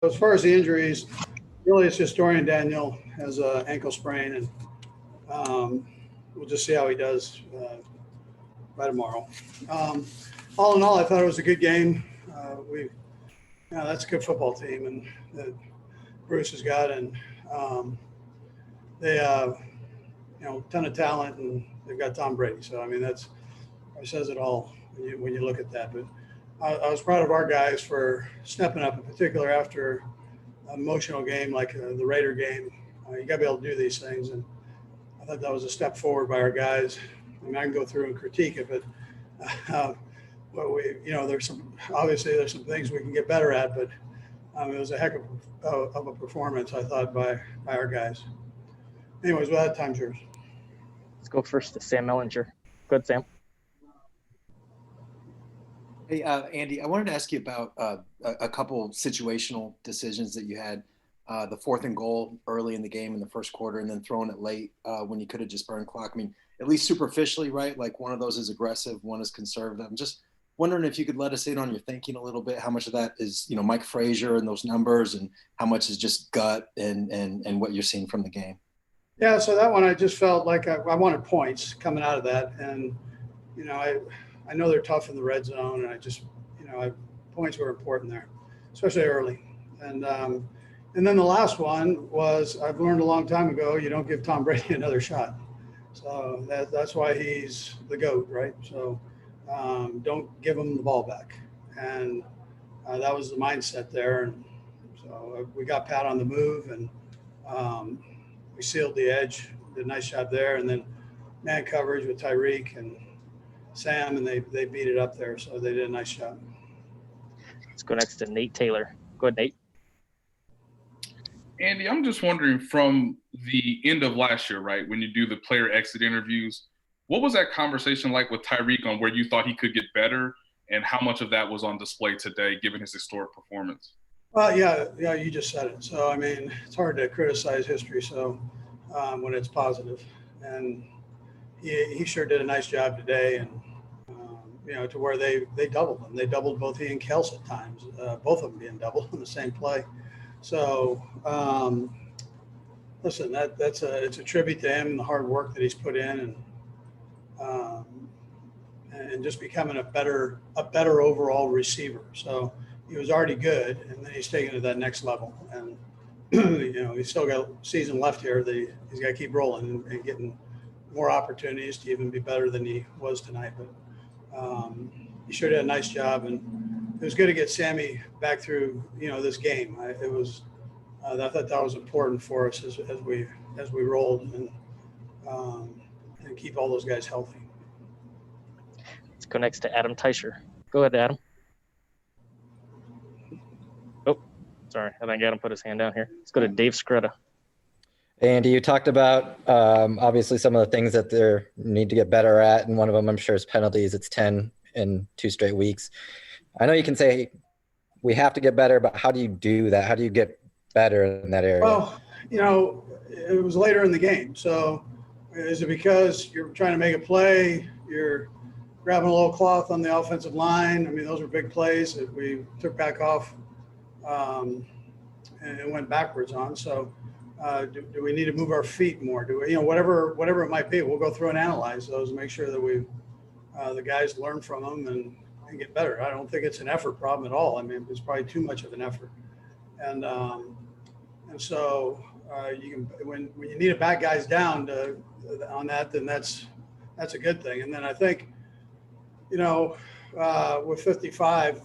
as far as the injuries, really it's just Dorian Daniel has an ankle sprain, and we'll just see how he does by tomorrow. All in all, I thought it was a good game. That's a good football team, and that Bruce has got, and they ton of talent, and they've got Tom Brady. So I mean, it says it all when you look at that. But I was proud of our guys for stepping up, in particular after an emotional game like the Raider game. You got to be able to do these things, and I thought that was a step forward by our guys. I mean, I can go through and critique it, but there's some things we can get better at. But it was a heck of a performance, I thought, by our guys. Anyways, well, that time's yours. Let's go first to Sam Mellinger. Go ahead, Sam. Hey, Andy, I wanted to ask you about a couple situational decisions that you had. The 4th and goal early in the game in the first quarter, and then throwing it late when you could have just burned clock. I mean, at least superficially, right? Like one of those is aggressive, one is conservative. I'm just wondering if you could let us in on your thinking a little bit. How much of that is, Mike Frazier and those numbers, and how much is just gut and what you're seeing from the game? Yeah, so that one I just felt like I wanted points coming out of that, and I know they're tough in the red zone, and I just points were important there, especially early, and then the last one was I've learned a long time ago you don't give Tom Brady another shot, so that's why he's the GOAT, right? So don't give him the ball back, and that was the mindset there, and so we got Pat on the move, and we sealed the edge, did a nice job there, and then man coverage with Tyreek and Sam, and they beat it up there, so they did a nice job. Let's go next to Nate Taylor. Go ahead, Nate. Andy, I'm just wondering, from the end of last year, right, when you do the player exit interviews, what was that conversation like with Tyreek on where you thought he could get better, and how much of that was on display today given his historic performance? Well, yeah, you just said it. So, I mean, it's hard to criticize history when it's positive. And he sure did a nice job today, and to where they doubled him. They doubled both he and Kels at times, both of them being doubled on the same play. So, listen, it's a tribute to him and the hard work that he's put in, and just becoming a better overall receiver. So he was already good, and then he's taken to that next level. And he's still got a season left here that he's got to keep rolling and getting more opportunities to even be better than he was tonight. But he sure did a nice job, and it was good to get Sammy back through this game. I thought that was important for us as we rolled and keep all those guys healthy. Let's go next to Adam Teicher. Go ahead, Adam. Oh, sorry, I think Adam put his hand down here. Let's go to Dave Scrutta. Andy, you talked about obviously some of the things that they need to get better at, and one of them I'm sure is penalties. It's 10 in 2 straight weeks. I know you can say we have to get better, but how do you do that? How do you get better in that area? Well, it was later in the game. So is it because you're trying to make a play, you're grabbing a little cloth on the offensive line? I mean, those were big plays that we took back off and went backwards on. So do we need to move our feet more? Do we, whatever it might be, we'll go through and analyze those and make sure that the guys learn from them and get better. I don't think it's an effort problem at all. I mean, it's probably too much of an effort. And so you can, when you need to back guys down on that, then that's a good thing. And then I think, with 55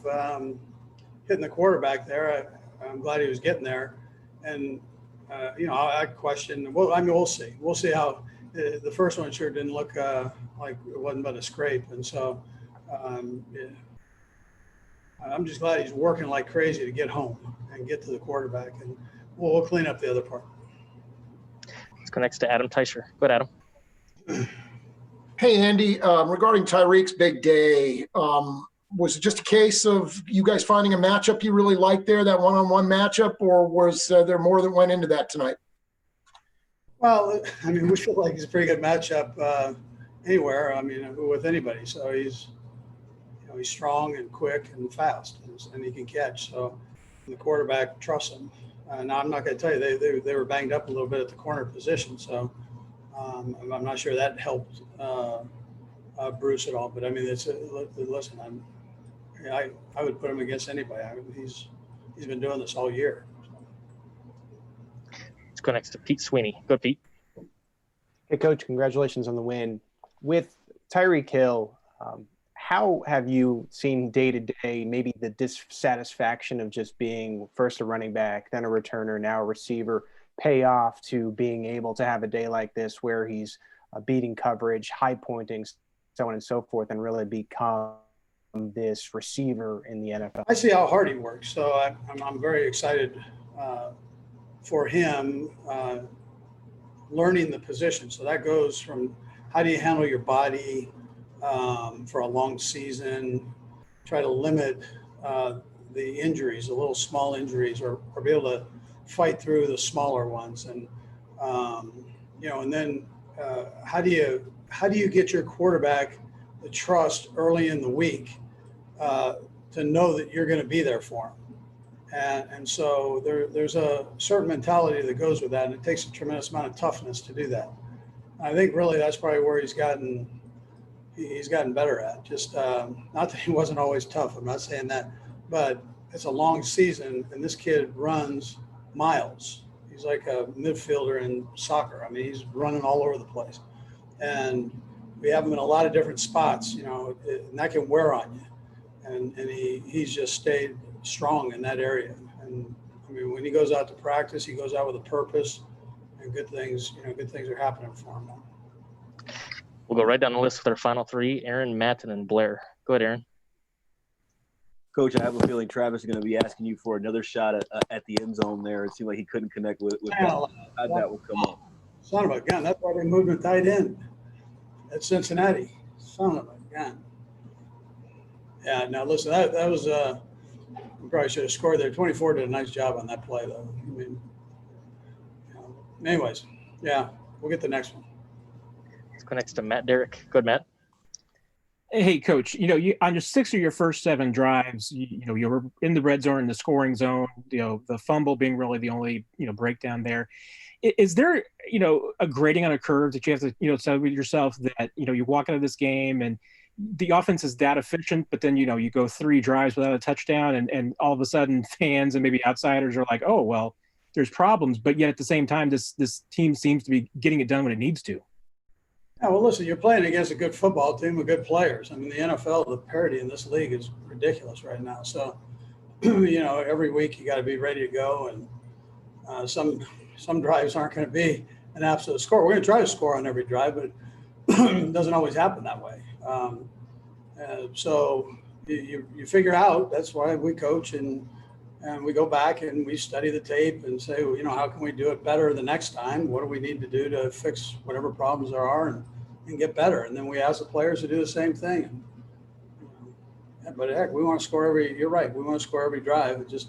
hitting the quarterback there, I'm glad he was getting there. And I question. Well, I mean, we'll see. We'll see how the first one sure didn't look like it wasn't but a scrape. And so I'm just glad he's working like crazy to get home and get to the quarterback, and we'll clean up the other part. Let's go next to Adam Teicher. Go ahead, Adam. Hey, Andy, regarding Tyreek's big day, was it just a case of you guys finding a matchup you really liked there, that one-on-one matchup, or was there more that went into that tonight? Well, I mean, we feel like he's a pretty good matchup anywhere. I mean, with anybody. So he's strong and quick and fast, and he can catch. So the quarterback trusts him. Now, I'm not going to tell you, they were banged up a little bit at the corner position, so I'm not sure that helped Bruce at all. But I mean, listen, I would put him against anybody. He's been doing this all year. Let's go next to Pete Sweeney. Go, Pete. Hey, Coach, congratulations on the win. With Tyreek Hill, how have you seen day-to-day maybe the dissatisfaction of just being first a running back, then a returner, now a receiver, pay off to being able to have a day like this where he's beating coverage, high pointing, so on and so forth, and really become this receiver in the NFL? I see how hard he works, so I'm very excited for him learning the position. So that goes from how do you handle your body for a long season, try to limit the injuries, the little small injuries, or be able to fight through the smaller ones. And, and then how do you get your quarterback the trust early in the week to know that you're going to be there for him? And so there's a certain mentality that goes with that, and it takes a tremendous amount of toughness to do that. I think really that's probably where he's gotten better at. Just not that he wasn't always tough. I'm not saying that, but it's a long season, and this kid runs miles. He's like a midfielder in soccer. I mean, he's running all over the place, and we have him in a lot of different spots, and that can wear on you. And he's just stayed strong in that area. And I mean, when he goes out to practice, he goes out with a purpose, and good things are happening for him now. We'll go right down the list with our final three: Aaron, Matt, and Blair. Go ahead, Aaron. Coach, I have a feeling Travis is going to be asking you for another shot at the end zone there. It seemed like he couldn't connect with that. How'd that will come up? Son of a gun. That's why they moved him tight end at Cincinnati. Son of a gun. Yeah, now listen, that was we probably should have scored there. 24 did a nice job on that play, though. I mean, anyways, yeah, we'll get the next one. Let's go next to Matt Derrick. Go ahead, Matt. Hey, Coach, you on your 6 of your first 7 drives, you were in the red zone, in the scoring zone, the fumble being really the only, breakdown there. Is there, a grading on a curve that you have to, tell yourself that, you walk into this game and the offense is that efficient, but then, you go 3 drives without a touchdown and all of a sudden fans and maybe outsiders are like, oh, well, there's problems. But yet at the same time, this team seems to be getting it done when it needs to. Yeah, well, listen, you're playing against a good football team with good players. I mean, the NFL, the parity in this league is ridiculous right now. So, every week you got to be ready to go. And some drives aren't going to be an absolute score. We're going to try to score on every drive, but it doesn't always happen that way. So you figure out, that's why we coach and we go back and we study the tape and say, how can we do it better the next time? What do we need to do to fix whatever problems there are and get better? And then we ask the players to do the same thing. But heck, we want to score you're right, we want to score every drive. It just,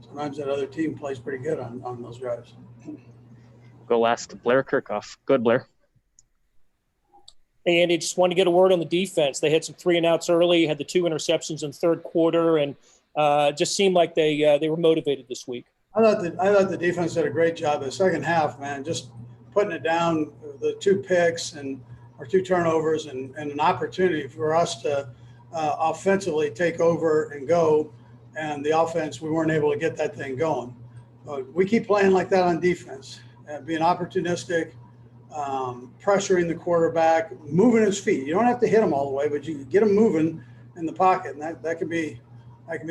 sometimes that other team plays pretty good on those drives. Go last to Blair Kirchhoff. Go ahead, Blair. Hey, Andy, just wanted to get a word on the defense. They had some 3-and-outs early, had the 2 interceptions in the third quarter, and just seemed like they were motivated this week. I thought the defense did a great job. The second half, man, just putting it down, the 2 picks and our 2 turnovers and an opportunity for us to offensively take over and go. And the offense, we weren't able to get that thing going. But we keep playing like that on defense, being opportunistic, pressuring the quarterback, moving his feet. You don't have to hit him all the way, but you get him moving in the pocket, and that can be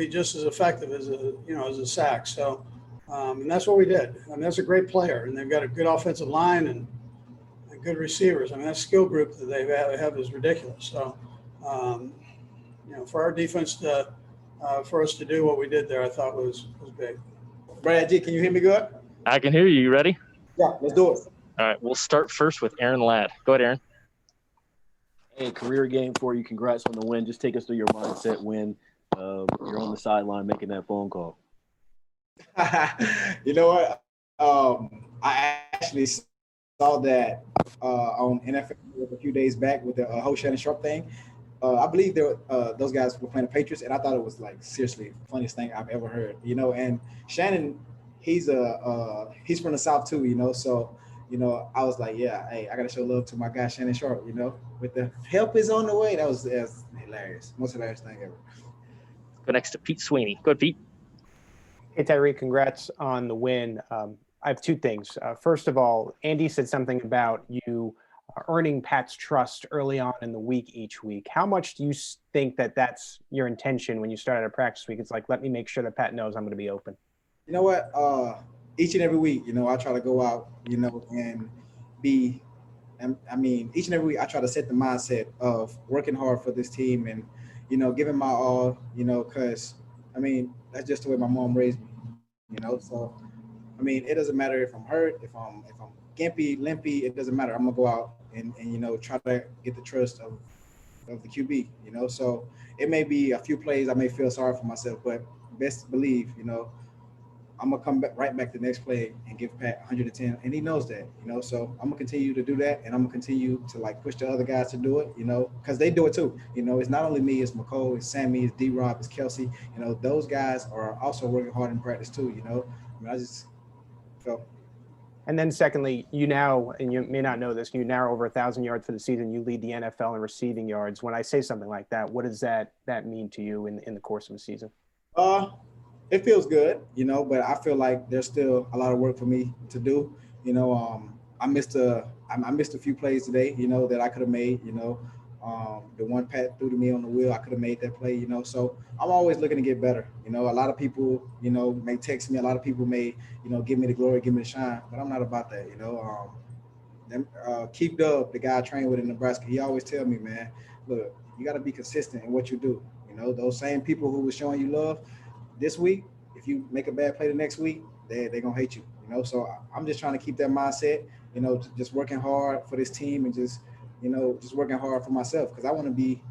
just as effective as a sack. So, and that's what we did. I mean, that's a great player, and they've got a good offensive line and good receivers. I mean, that skill group that they have is ridiculous. So, for our defense for us to do what we did there, I thought was big. Brad G, can you hear me good? I can hear you. You ready? Yeah, let's do it. All right, we'll start first with Aaron Ladd. Go ahead, Aaron. Hey, career game for you. Congrats on the win. Just take us through your mindset when you're on the sideline making that phone call. You know what? I actually saw that on NFL a few days back with the whole Shannon Sharp thing. I believe those guys were playing the Patriots, and I thought it was like seriously funniest thing I've ever heard. And Shannon, he's from the South too, so I was like, yeah, hey, I gotta show love to my guy Shannon Sharp, with the help is on the way. That's hilarious, most hilarious thing ever. Go next to Pete Sweeney. Go ahead, Pete. Hey, Tyreek, congrats on the win. I have two things. First of all, Andy said something about you earning Pat's trust early on in the week each week. How much do you think that that's your intention when you start out a practice week? It's like, let me make sure that Pat knows I'm going to be open. You know what? Each and every week, I try to go out, and be, each and every week I try to set the mindset of working hard for this team and, giving my all, because, that's just the way my mom raised me, so, it doesn't matter if I'm hurt, if I'm gimpy, limpy, it doesn't matter. I'm gonna go out and try to get the trust of the QB, so it may be a few plays I may feel sorry for myself, but best believe, I'm gonna come right back the next play and give Pat 110, and he knows that, so I'm gonna continue to do that, and I'm gonna continue to like push the other guys to do it, because they do it too. It's not only me, it's McCole, it's Sammy, it's D-Rob, it's Kelsey, those guys are also working hard in practice too, I just felt. And then secondly, you now, and you may not know this, you now are over 1,000 yards for the season. You lead the NFL in receiving yards. When I say something like that, what does that mean to you in the course of a season? It feels good, but I feel like there's still a lot of work for me to do. I missed a few plays today, that I could have made, the one Pat threw to me on the wheel, I could have made that play, so I'm always looking to get better. A lot of people, may text me, a lot of people may, give me the glory, give me the shine, but I'm not about that, Keith Dub, the guy I trained with in Nebraska, he always tell me, man, look, you got to be consistent in what you do. Those same people who were showing you love this week, if you make a bad play the next week, they're going to hate you, so I'm just trying to keep that mindset, just working hard for this team and just working hard for myself, because I want to be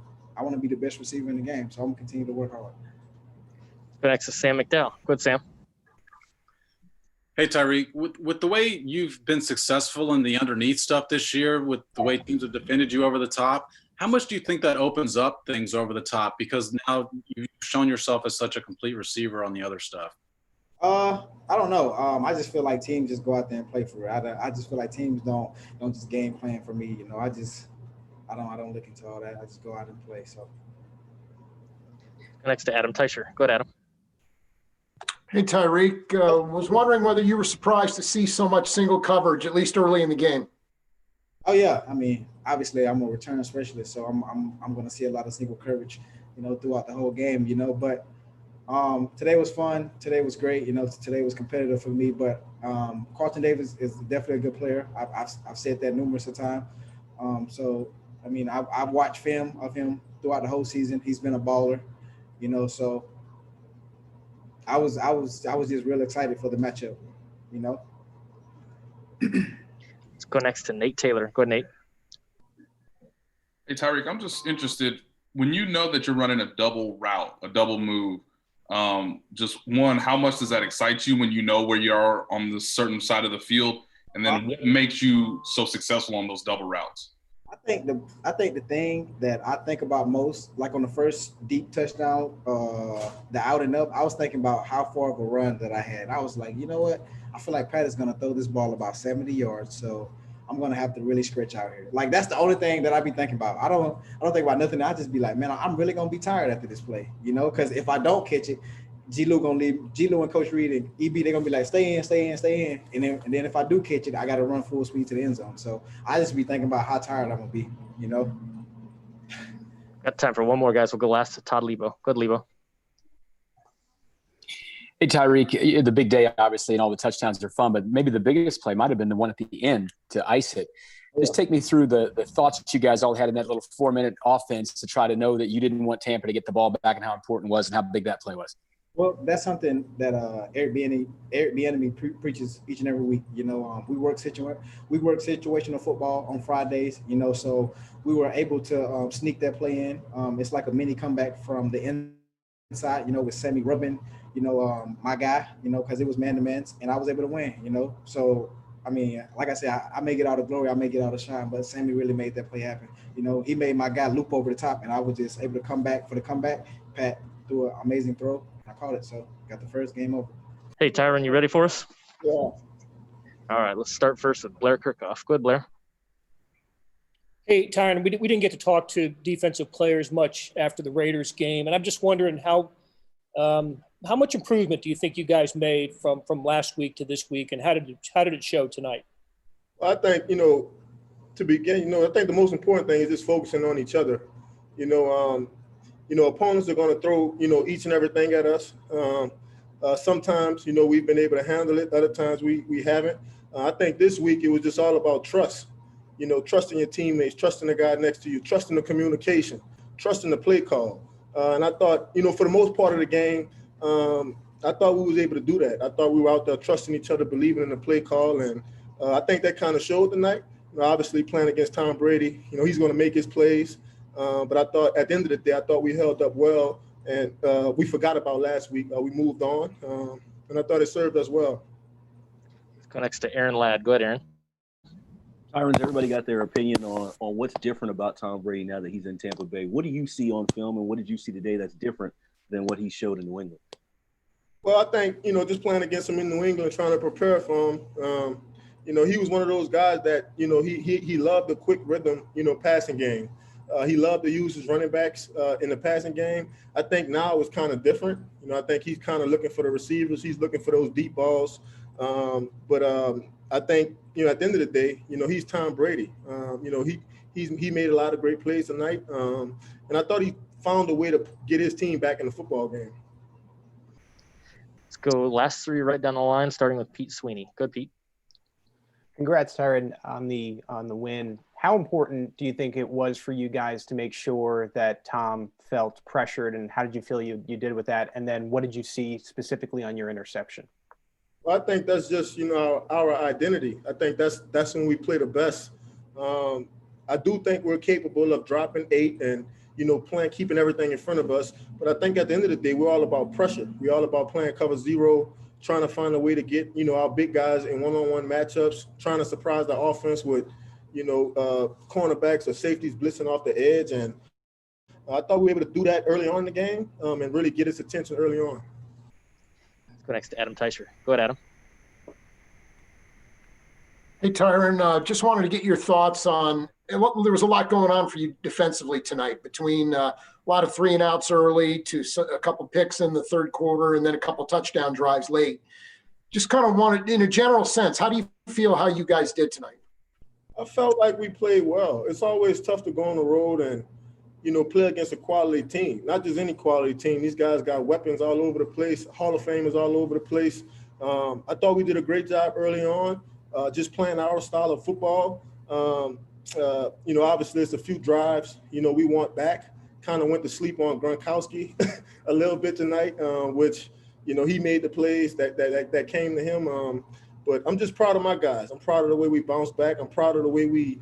the best receiver in the game. So I'm gonna continue to work hard. Go next to Sam McDowell. Go ahead, Sam. Hey, Tyreek, with the way you've been successful in the underneath stuff this year, with the way teams have defended you over the top, how much do you think that opens up things over the top? Because now you've shown yourself as such a complete receiver on the other stuff. I don't know. I just feel like teams just go out there and play for it. I just feel like teams don't just game plan for me. I don't look into all that. I just go out and play. So. Next to Adam Teicher. Go ahead, Adam. Hey, Tyreek, was wondering whether you were surprised to see so much single coverage, at least early in the game. Oh yeah, obviously I'm a return specialist, so I'm going to see a lot of single coverage, throughout the whole game, but. Today was fun. Today was great. Today was competitive for me. But Carlton Davis is definitely a good player. I've said that numerous of times. So I've watched film of him throughout the whole season. He's been a baller. So I was just real excited for the matchup. Let's go next to Nate Taylor. Go ahead, Nate. Hey Tyreek, I'm just interested when you know that you're running a double route, a double move. Just one, how much does that excite you when you know where you are on the certain side of the field, and then what makes you so successful on those double routes? I think the thing that I think about most, like on the first deep touchdown, the out and up, I was thinking about how far of a run that I had. I was like, you know what? I feel like Pat is gonna throw this ball about 70 yards, so I'm gonna have to really stretch out here. Like that's the only thing that I be thinking about. I don't think about nothing. I just be like, man, I'm really gonna be tired after this play, because if I don't catch it, G-Lou gonna leave. G-Lou and Coach Reid and EB, they're gonna be like, stay in, and then if I do catch it, I gotta run full speed to the end zone. So I just be thinking about how tired I'm gonna be, Got time for one more, guys. We'll go last to Todd Lebo. Go ahead, Lebo. Hey, Tyreek, the big day, obviously, and all the touchdowns are fun, but maybe the biggest play might have been the one at the end to ice it. Just take me through the thoughts that you guys all had in that little 4-minute offense to try to know that you didn't want Tampa to get the ball back and how important it was and how big that play was. Well, that's something that Eric Bieniemy preaches each and every week. We work situational football on Fridays. So we were able to sneak that play in. It's like a mini comeback from the inside. With Sammy rubbing, my guy. Because it was man to man, and I was able to win. So I mean, like I said, I may get all the glory, I may get all the shine, but Sammy really made that play happen. You know, he made my guy loop over the top, and I was just able to come back for the comeback. Pat threw an amazing throw. I caught it, so got the first game over. Hey, Tyrann, you ready for us? Yeah. All right, let's start first with Blair Kirchhoff. Go ahead, Blair. Hey, Tyrann, we didn't get to talk to defensive players much after the Raiders game, and I'm just wondering how much improvement do you think you guys made from last week to this week, and how did it show tonight? I think, you know, to begin, you know, I think the most important thing is just focusing on each other. You know, opponents are going to throw, you know, each and everything at us. Sometimes, you know, we've been able to handle it. Other times we haven't. I think this week it was just all about trust. You know, trusting your teammates, trusting the guy next to you, trusting the communication, trusting the play call. And I thought, you know, for the most part of the game, I thought we was able to do that. I thought we were out there trusting each other, believing in the play call. And I think that kind of showed tonight. You know, obviously playing against Tom Brady, you know, he's going to make his plays. But I thought at the end of the day, I thought we held up well. And we forgot about last week. We moved on. And I thought it served us well. Let's go next to Aaron Ladd. Go ahead, Aaron. Tyrann, everybody got their opinion on what's different about Tom Brady now that he's in Tampa Bay. What do you see on film, and what did you see today that's different than what he showed in New England? Well, I think, you know, just playing against him in New England, trying to prepare for him, you know, he was one of those guys that, you know, he loved the quick rhythm, you know, passing game. He loved to use his running backs in the passing game. I think now it's kind of different. You know, I think he's kind of looking for the receivers. He's looking for those deep balls. But I think, you know, at the end of the day, you know, he's Tom Brady. You know, he made a lot of great plays tonight. And I thought he found a way to get his team back in the football game. Let's go last three right down the line, starting with Pete Sweeney. Good, Pete. Congrats, Tyrann, on the win. How important do you think it was for you guys to make sure that Tom felt pressured, and how did you feel you did with that? And then what did you see specifically on your interception? Well, I think that's just, you know, our identity. I think that's when we play the best. I do think we're capable of dropping 8 and, you know, keeping everything in front of us. But I think at the end of the day, we're all about pressure. We're all about playing cover 0, trying to find a way to get, you know, our big guys in one-on-one matchups, trying to surprise the offense with, you know, cornerbacks or safeties blitzing off the edge. And I thought we were able to do that early on in the game and really get his attention early on. Let's go next to Adam Teicher. Go ahead, Adam. Hey, Tyrann, just wanted to get your thoughts on there was a lot going on for you defensively tonight, between a lot of 3-and-outs early to a couple picks in the third quarter and then a couple touchdown drives late. Just kind of wanted, in a general sense, how do you feel how you guys did tonight? I felt like we played well. It's always tough to go on the road and, you know, play against a quality team. Not just any quality team. These guys got weapons all over the place, Hall of Famers all over the place. I thought we did a great job early on, just playing our style of football. You know, obviously it's a few drives, you know, we want back. Kind of went to sleep on Gronkowski a little bit tonight, which, you know, he made the plays that came to him. But I'm just proud of my guys. I'm proud of the way we bounced back. I'm proud of the way we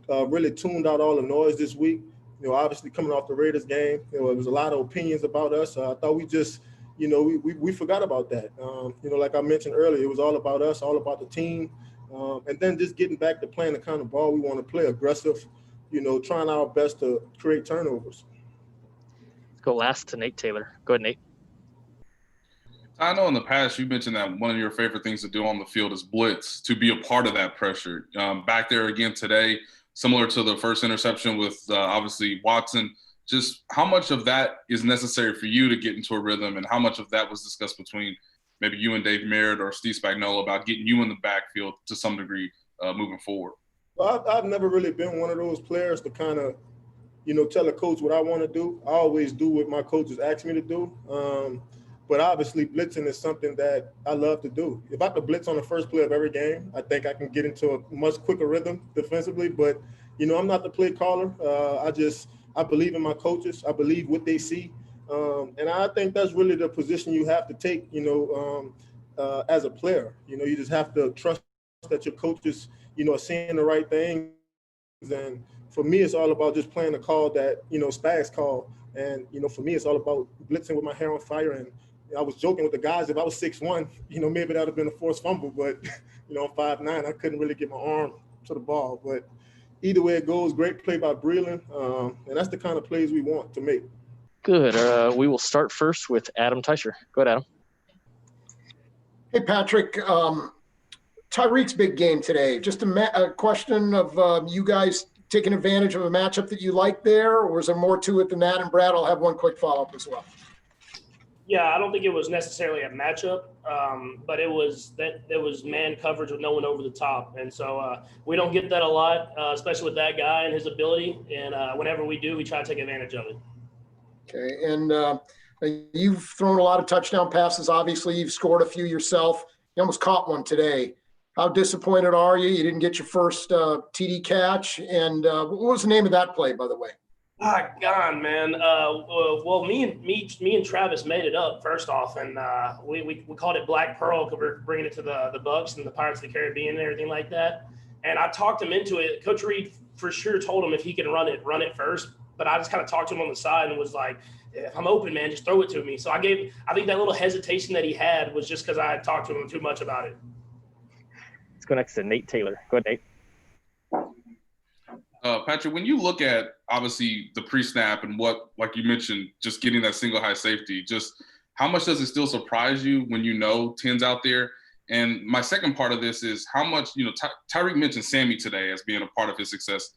really tuned out all the noise this week. You know, obviously coming off the Raiders game, you know, there was a lot of opinions about us. I thought we just, you know, we forgot about that. You know, like I mentioned earlier, it was all about us, all about the team. And then just getting back to playing the kind of ball we want to play, aggressive, you know, trying our best to create turnovers. Let's go last to Nate Taylor. Go ahead, Nate. I know in the past you mentioned that one of your favorite things to do on the field is blitz, to be a part of that pressure. Back there again today, similar to the first interception with obviously Watson, just how much of that is necessary for you to get into a rhythm, and how much of that was discussed between maybe you and Dave Merritt or Steve Spagnuolo about getting you in the backfield to some degree moving forward? Well, I've never really been one of those players to kind of, you know, tell a coach what I want to do. I always do what my coaches ask me to do. But obviously blitzing is something that I love to do. If I could blitz on the first play of every game, I think I can get into a much quicker rhythm defensively. But, you know, I'm not the play caller. I believe in my coaches. I believe what they see. And I think that's really the position you have to take, you know, as a player. You know, you just have to trust that your coaches, you know, are seeing the right things. And for me, it's all about just playing the call that, you know, Spags call. And, you know, for me, it's all about blitzing with my hair on fire and I was joking with the guys, if I was 6'1", maybe that would have been a forced fumble, but, I'm 5'9", I couldn't really get my arm to the ball. But either way it goes, great play by Breland, and that's the kind of plays we want to make. Good. We will start first with Adam Teicher. Go ahead, Adam. Hey, Patrick. Tyreek's big game today. Just a question of you guys taking advantage of a matchup that you like there, or is there more to it than that? And Brad, I'll have one quick follow-up as well. Yeah, I don't think it was necessarily a matchup, but it was man coverage with no one over the top, and so we don't get that a lot, especially with that guy and his ability. And whenever we do, we try to take advantage of it. Okay, and you've thrown a lot of touchdown passes. Obviously, you've scored a few yourself. You almost caught one today. How disappointed are you? You didn't get your first TD catch. And what was the name of that play, by the way? God, man. Well, me and Travis made it up first off, and we called it Black Pearl because we're bringing it to the Bucs and the Pirates of the Caribbean and everything like that. And I talked him into it. Coach Reid for sure told him if he can run it first. But I just kind of talked to him on the side and was like, if I'm open, man, just throw it to me. So I think that little hesitation that he had was just because I had talked to him too much about it. Let's go next to Nate Taylor. Go ahead, Nate. Patrick, when you look at obviously the pre-snap and what, like you mentioned, just getting that single high safety, just how much does it still surprise you when 10's out there? And my second part of this is how much, Tyreek mentioned Sammy today as being a part of his success.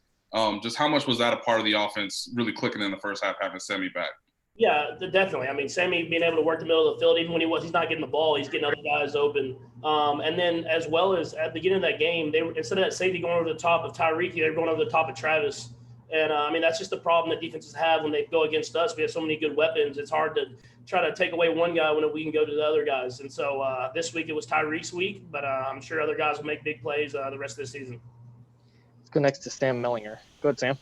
Just how much was that a part of the offense really clicking in the first half, having Sammy back? Yeah, definitely. I mean, Sammy being able to work the middle of the field, even when he's not getting the ball, he's getting other guys open. And then as well as at the beginning of that game, they were, instead of that safety going over the top of Tyreek, they were going over the top of Travis. And I mean, that's just the problem that defenses have when they go against us. We have so many good weapons. It's hard to try to take away one guy when we can go to the other guys. And so this week it was Tyreek's week, but I'm sure other guys will make big plays the rest of the season. Let's go next to Sam Mellinger. Go ahead, Sam.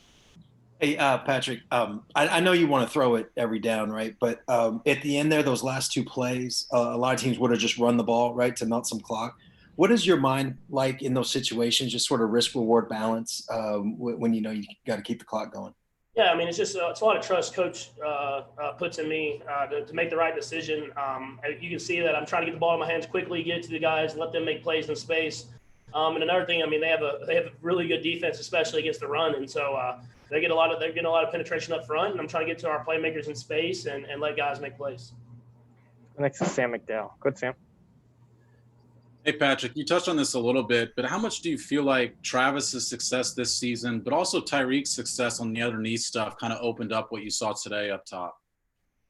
Hey, Patrick, I know you want to throw it every down, right? But at the end there, those last two plays, a lot of teams would have just run the ball, right, to melt some clock. What is your mind like in those situations, just sort of risk-reward balance when you got to keep the clock going? Yeah, I mean, it's a lot of trust Coach puts in me to make the right decision. You can see that I'm trying to get the ball in my hands quickly, get it to the guys, let them make plays in space. And another thing, I mean, they have a really good defense, especially against the run, and so they're getting a lot of penetration up front. And I'm trying to get to our playmakers in space and let guys make plays. Next is Sam McDowell. Go ahead, Sam. Hey, Patrick, you touched on this a little bit, but how much do you feel like Travis's success this season, but also Tyreek's success on the underneath stuff kind of opened up what you saw today up top?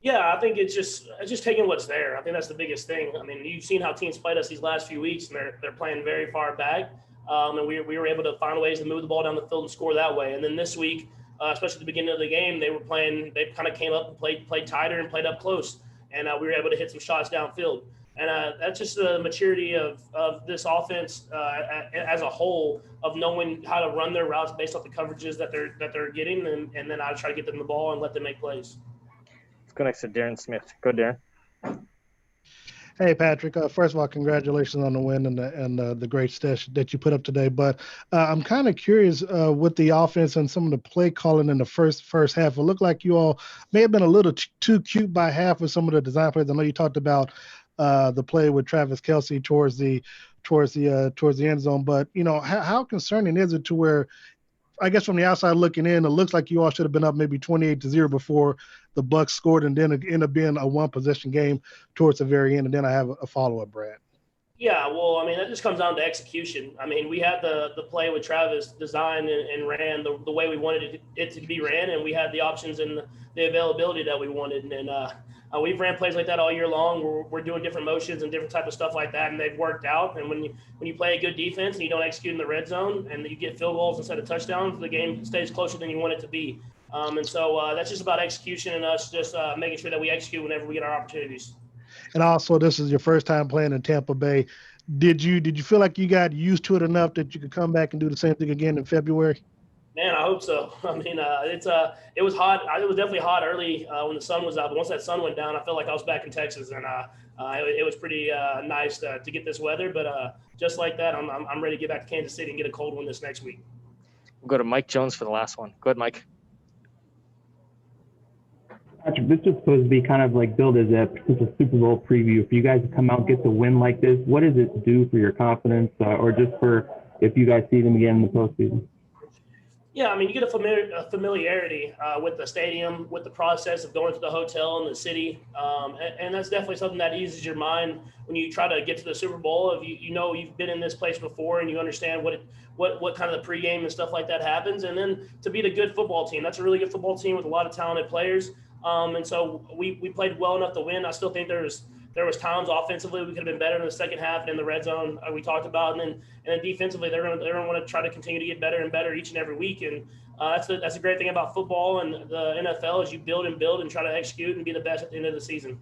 Yeah, I think it's just taking what's there. I think that's the biggest thing. I mean, you've seen how teams played us these last few weeks, and they're playing very far back. And we were able to find ways to move the ball down the field and score that way. And then this week, especially at the beginning of the game, they kind of came up and played tighter and played up close. And we were able to hit some shots downfield. And that's just the maturity of this offense as a whole, of knowing how to run their routes based off the coverages that they're getting. And then I try to get them the ball and let them make plays. Let's go next to Darren Smith. Go, Darren. Hey, Patrick. First of all, congratulations on the win and the great stats that you put up today. But I'm kind of curious with the offense and some of the play calling in the first half. It looked like you all may have been a little too cute by half with some of the design plays. I know you talked about the play with Travis Kelce towards the end zone, but how concerning is it to where, I guess from the outside looking in, it looks like you all should have been up maybe 28-0 before the Bucs scored, and then it ended up being a one-possession game towards the very end. And then I have a follow-up, Brad. Yeah, well, I mean, that just comes down to execution. I mean, we had the play with Travis designed and ran the way we wanted it to be ran, and we had the options and the availability that we wanted. And we've ran plays like that all year long. We're doing different motions and different type of stuff like that, and they've worked out. And when you play a good defense and you don't execute in the red zone and you get field goals instead of touchdowns, the game stays closer than you want it to be. And so that's just about execution and us just making sure that we execute whenever we get our opportunities. And also, this is your first time playing in Tampa Bay. Did you feel like you got used to it enough that you could come back and do the same thing again in February? Man, I hope so. I mean, it was hot. It was definitely hot early when the sun was out. But once that sun went down, I felt like I was back in Texas, and it was pretty nice to get this weather. But just like that, I'm ready to get back to Kansas City and get a cold one this next week. We'll go to Mike Jones for the last one. Go ahead, Mike. Patrick, this is supposed to be kind of like billed as a potential Super Bowl preview. For you guys to come out and get the win like this, what does it do for your confidence, or just for if you guys see them again in the postseason? Yeah, I mean, you get a familiarity with the stadium, with the process of going to the hotel in the city, and that's definitely something that eases your mind when you try to get to the Super Bowl. If you know you've been in this place before and you understand what kind of the pregame and stuff like that happens, and then to beat a good football team. That's a really good football team with a lot of talented players, and so we played well enough to win. I still think there was times offensively we could have been better in the second half and in the red zone we talked about, and then defensively they're going to want to try to continue to get better and better each and every week. And that's a great thing about football and the NFL is you build and try to execute and be the best at the end of the season.